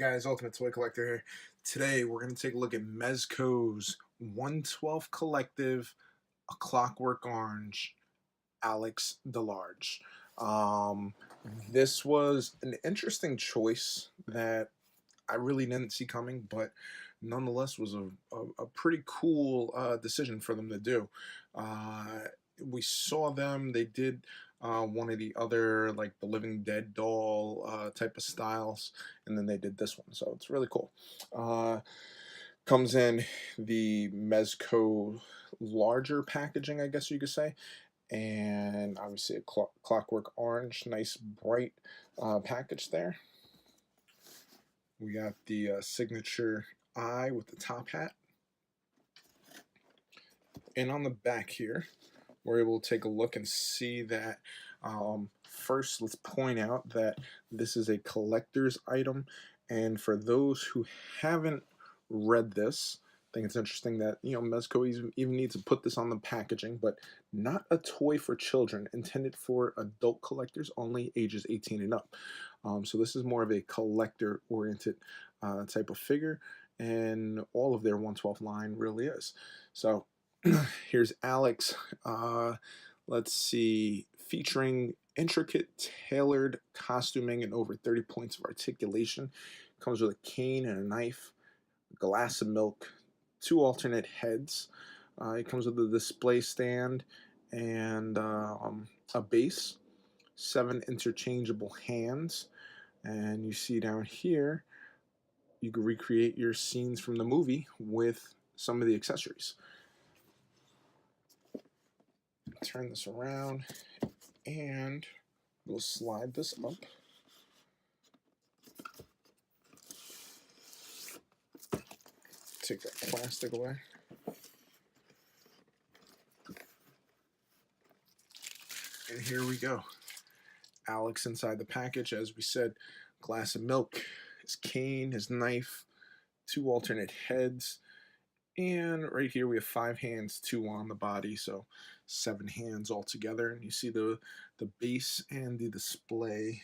guys, Ultimate Toy Collector here. Today we're going to take a look at Mezco's 112 Collective, A Clockwork Orange, Alex DeLarge. Um, this was an interesting choice that I really didn't see coming, but nonetheless was a pretty cool decision for them to do. We saw them, they did one of the other, like the Living Dead doll type of styles, and then they did this one, so it's really cool. Comes in the Mezco larger packaging, I guess you could say, and obviously a clockwork orange, nice bright package there. We got the signature eye with the top hat. And on the back here, we're able to take a look and see that first, let's point out that this is a collector's item. And for those who haven't read this, I think it's interesting that, Mezco even needs to put this on the packaging, but not a toy for children, intended for adult collectors only, ages 18 and up. So this is more of a collector-oriented type of figure, and all of their 112 line really is. So here's Alex, let's see, featuring intricate, tailored costuming and over 30 points of articulation. Comes with a cane and a knife, a glass of milk, 2 alternate heads. It comes with a display stand and a base, 7 interchangeable hands, and you see down here you can recreate your scenes from the movie with some of the accessories. Turn this around and we'll slide this up. Take that plastic away. And here we go. Alex inside the package, as we said, glass of milk, his cane, his knife, 2 alternate heads, and right here we have 5 hands, 2 on the body, so 7 hands altogether. And you see the base and the display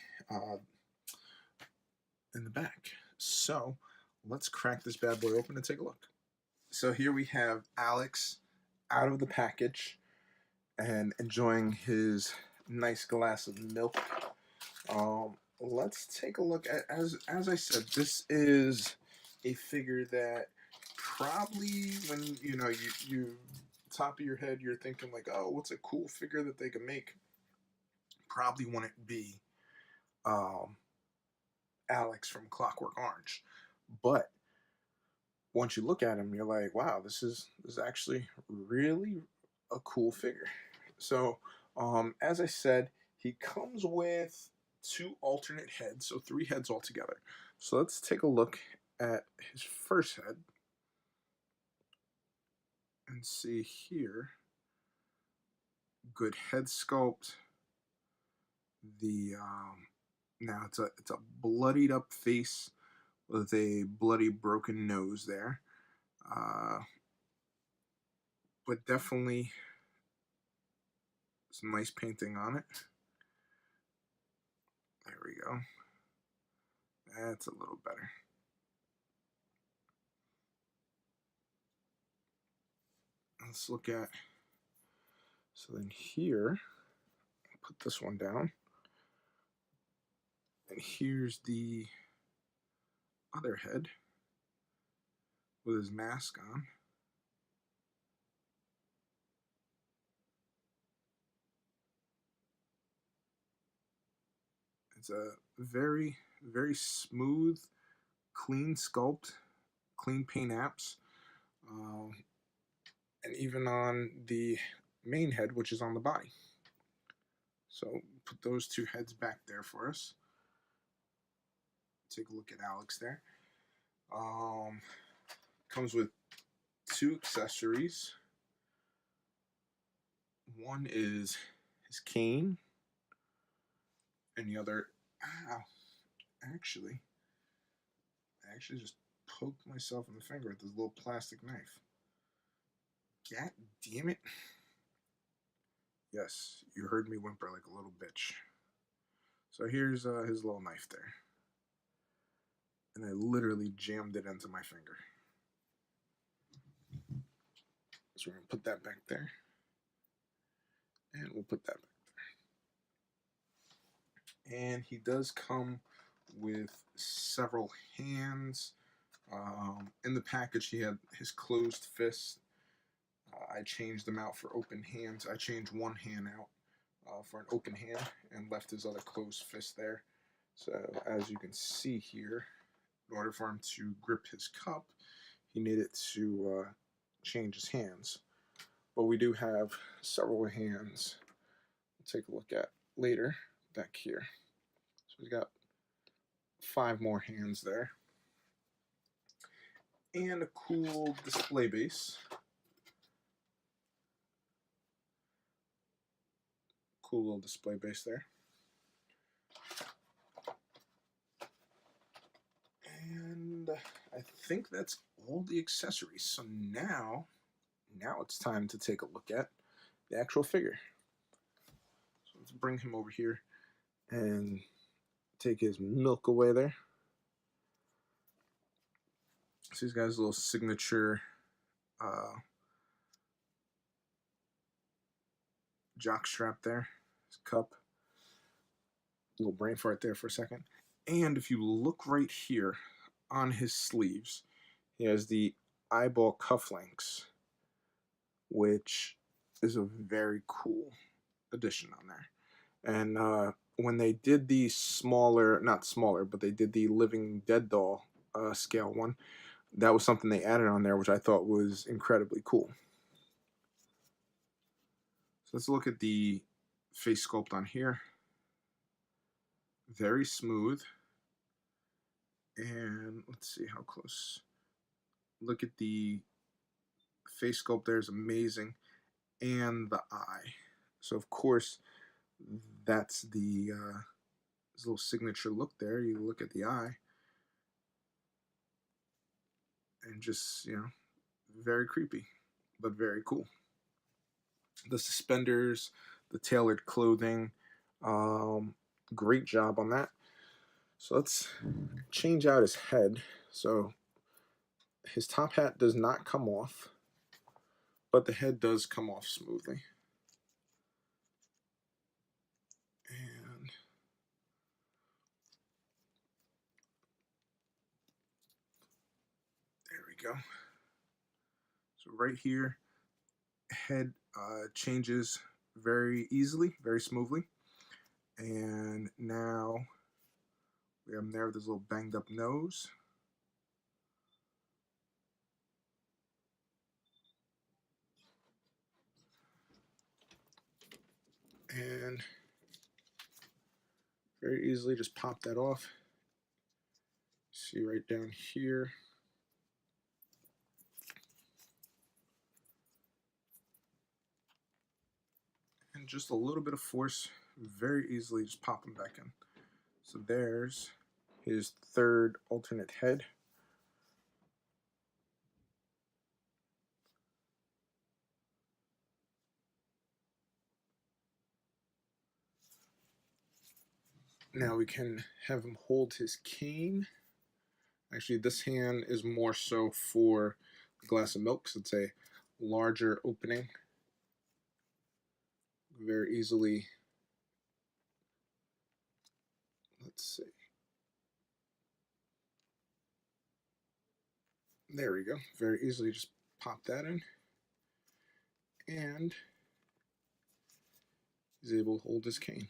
in the back. So let's crack this bad boy open and take a look. So here we have Alex out of the package and enjoying his nice glass of milk. Let's take a look at, as I said, this is a figure that probably when you top of your head you're thinking like, oh, what's a cool figure that they can make? Probably wouldn't be Alex from Clockwork Orange, but once you look at him, you're like, wow, this is actually really a cool figure. So as I said, he comes with 2 alternate heads, so 3 heads altogether. So let's take a look at his first head and see here. Good head sculpt. The now it's a bloodied up face with a bloody broken nose there, but definitely some nice painting on it. There we go. That's a little better. Let's look at, so then here, put this one down, and here's the other head with his mask on. It's a very, very smooth, clean sculpt, clean paint apps, and even on the main head, which is on the body. So put those 2 heads back there for us. Take a look at Alex there. Comes with 2 accessories. One is his cane, and the other, ow, I actually just poked myself in the finger with this little plastic knife. God damn it. Yes, you heard me whimper like a little bitch. So here's his little knife there. and I literally jammed it into my finger. So we're going to put that back there, and we'll put that back there. And he does come with several hands. In the package, he had his closed fists. I changed them out for open hands. I changed one hand out for an open hand and left his other closed fist there. So as you can see here, in order for him to grip his cup, he needed to change his hands. But we do have several hands we'll take a look at later back here. So we've got 5 more hands there. And a cool display base. Cool little display base there. And I think that's all the accessories. So now it's time to take a look at the actual figure. So let's bring him over here and take his milk away there. So he's got his little signature jock strap there, his cup. A little brain fart there for a second. And if you look right here on his sleeves, he has the eyeball cufflinks, which is a very cool addition on there. And when they did the not smaller, but they did the Living Dead doll scale one, that was something they added on there, which I thought was incredibly cool. So let's look at the face sculpt on here. Very smooth. And let's see how close. Look at the face sculpt there is amazing. And the eye. So of course, that's the his little signature look there. You look at the eye. And just, very creepy, but very cool. The suspenders, the tailored clothing, great job on that. So let's change out his head. So his top hat does not come off, but the head does come off smoothly. And there we go. So right here, head changes very easily, very smoothly. And now we have him there with his little banged up nose. And very easily just pop that off. See right down here. And just a little bit of force, very easily just pop them back in. So there's his third alternate head. Now we can have him hold his cane. Actually, this hand is more so for the glass of milk, so it's a larger opening. Very easily, let's see. There we go. Very easily just pop that in. And he's able to hold his cane.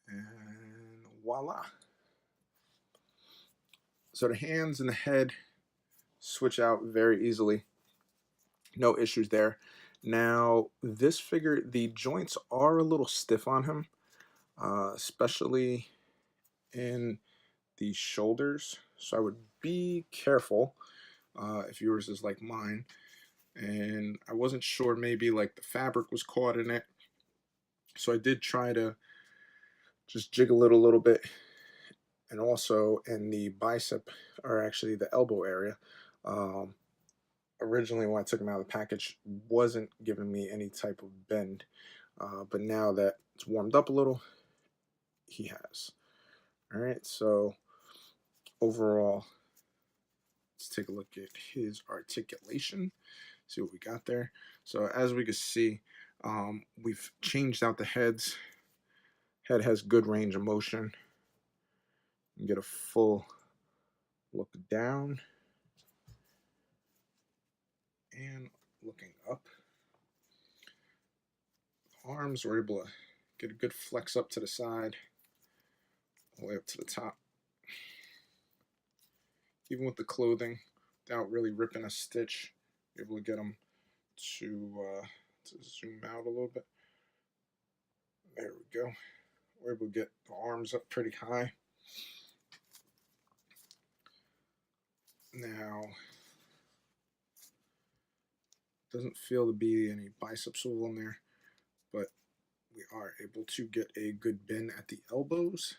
And voila. So the hands and the head switch out very easily. No issues there. Now, this figure, the joints are a little stiff on him, especially in the shoulders. So I would be careful if yours is like mine. And I wasn't sure, maybe like the fabric was caught in it. So I did try to just jiggle it a little bit and also in the bicep, or actually the elbow area. Um, Originally, when I took him out of the package, wasn't giving me any type of bend, but now that it's warmed up a little, he has. All right, so overall, let's take a look at his articulation, see what we got there. So as we can see, we've changed out the heads. Head has good range of motion. You can get a full look down and looking up. Arms, we're able to get a good flex up to the side, all the way up to the top. Even with the clothing, without really ripping a stitch, you're able to get them to zoom out a little bit. There we go. We're able to get the arms up pretty high. Now, doesn't feel to be any bicep swivel in there, but we are able to get a good bend at the elbows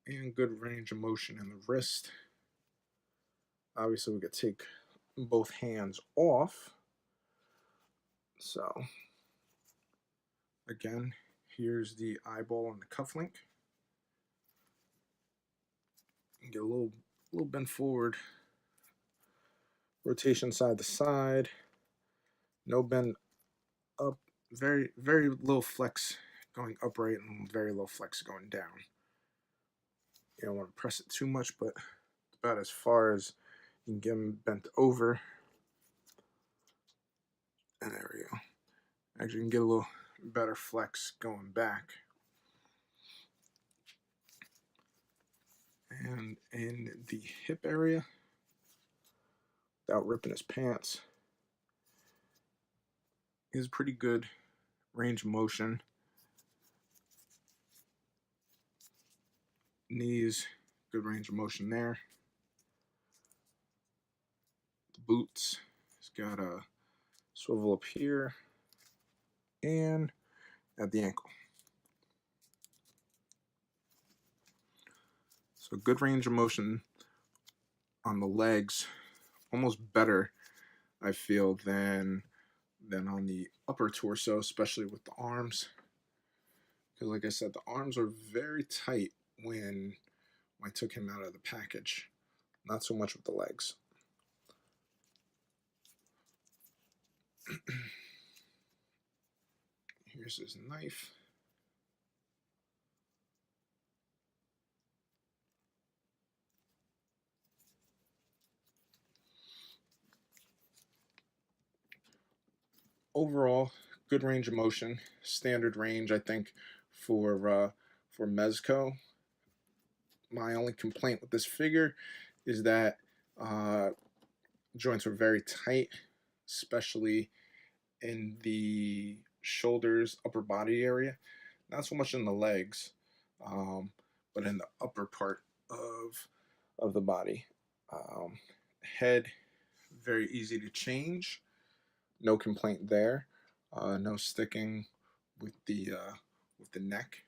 and good range of motion in the wrist. Obviously, we could take both hands off. So, again, here's the eyeball and the cufflink. Get a little bend forward, rotation side to side, no bend up, very low flex going upright and very low flex going down. You don't want to press it too much, but it's about as far as you can get them bent over. And there we go. Actually, you can get a little better flex going back. And in the hip area, without ripping his pants, is pretty good range of motion. Knees, good range of motion there. The boots, he's got a swivel up here and at the ankle. So good range of motion on the legs, almost better, I feel, than on the upper torso, especially with the arms. Because like I said, the arms are very tight when I took him out of the package. Not so much with the legs. Here's his knife. Overall, good range of motion, standard range, I think, for Mezco. My only complaint with this figure is that joints are very tight, especially in the shoulders, upper body area. Not so much in the legs, but in the upper part of the body. Head, very easy to change. No complaint there. No sticking with the neck.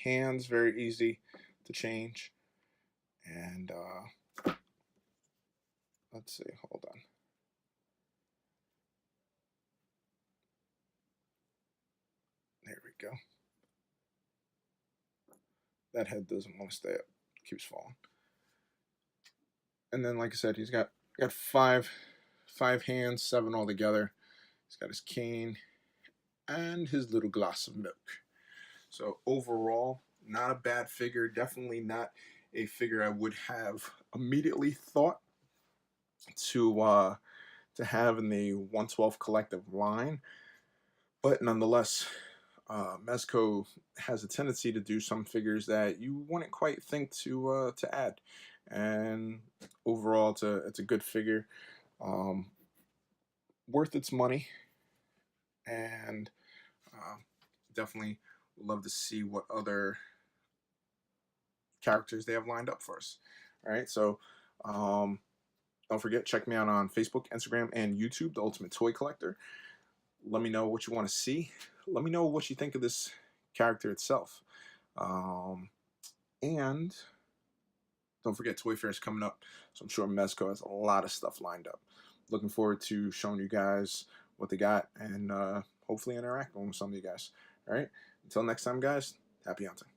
Hands, very easy to change. And let's see, hold on. There we go. That head doesn't want to stay up, keeps falling. And then, like I said, he's got five hands, 7 altogether. He's got his cane and his little glass of milk. So overall, not a bad figure. Definitely not a figure I would have immediately thought to have in the 112 collective line, but nonetheless, Mezco has a tendency to do some figures that you wouldn't quite think to add, and overall, it's a good figure, worth its money, and definitely love to see what other characters they have lined up for us. All right, so don't forget, check me out on Facebook, Instagram, and YouTube, The Ultimate Toy Collector. Let me know what you want to see. Let me know what you think of this character itself. And don't forget, Toy Fair is coming up, so I'm sure Mezco has a lot of stuff lined up. Looking forward to showing you guys what they got and hopefully interacting with some of you guys. All right, until next time, guys, happy hunting.